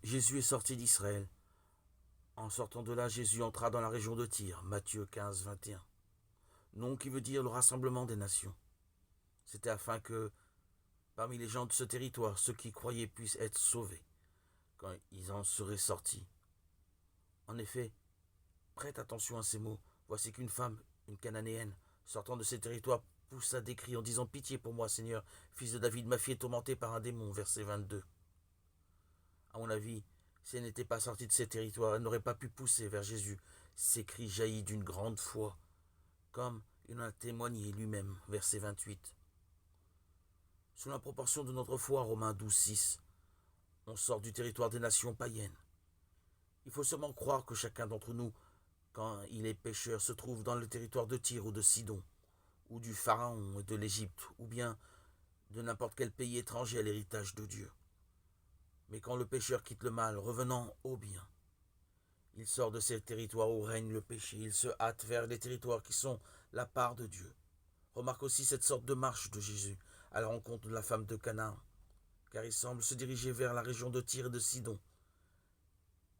Jésus est sorti d'Israël. En sortant de là, Jésus entra dans la région de Tyr, Matthieu 15, 21. Nom qui veut dire le rassemblement des nations. C'était afin que, parmi les gens de ce territoire, ceux qui croyaient puissent être sauvés, quand ils en seraient sortis. En effet, prête attention à ces mots. Voici qu'une femme, une cananéenne, sortant de ces territoires, poussa des cris en disant « Pitié pour moi, Seigneur, fils de David, ma fille est tourmentée par un démon », verset 22. À mon avis, si elle n'était pas sortie de ces territoires, elle n'aurait pas pu pousser vers Jésus. Ces cris jaillis d'une grande foi, comme il en a témoigné lui-même, verset 28. Sous la proportion de notre foi, Romains 12, 6, on sort du territoire des nations païennes. Il faut sûrement croire que chacun d'entre nous, quand il est pécheur, se trouve dans le territoire de Tyr ou de Sidon, ou du Pharaon et de l'Égypte, ou bien de n'importe quel pays étranger à l'héritage de Dieu. Mais quand le pécheur quitte le mal, revenant au bien, il sort de ces territoires où règne le péché, il se hâte vers les territoires qui sont la part de Dieu. Remarque aussi cette sorte de marche de Jésus à la rencontre de la femme de Canaan, car il semble se diriger vers la région de Tyr et de Sidon.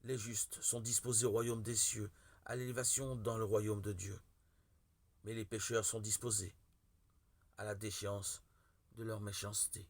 Les justes sont disposés au royaume des cieux, à l'élévation dans le royaume de Dieu. Mais les pécheurs sont disposés à la déchéance de leur méchanceté.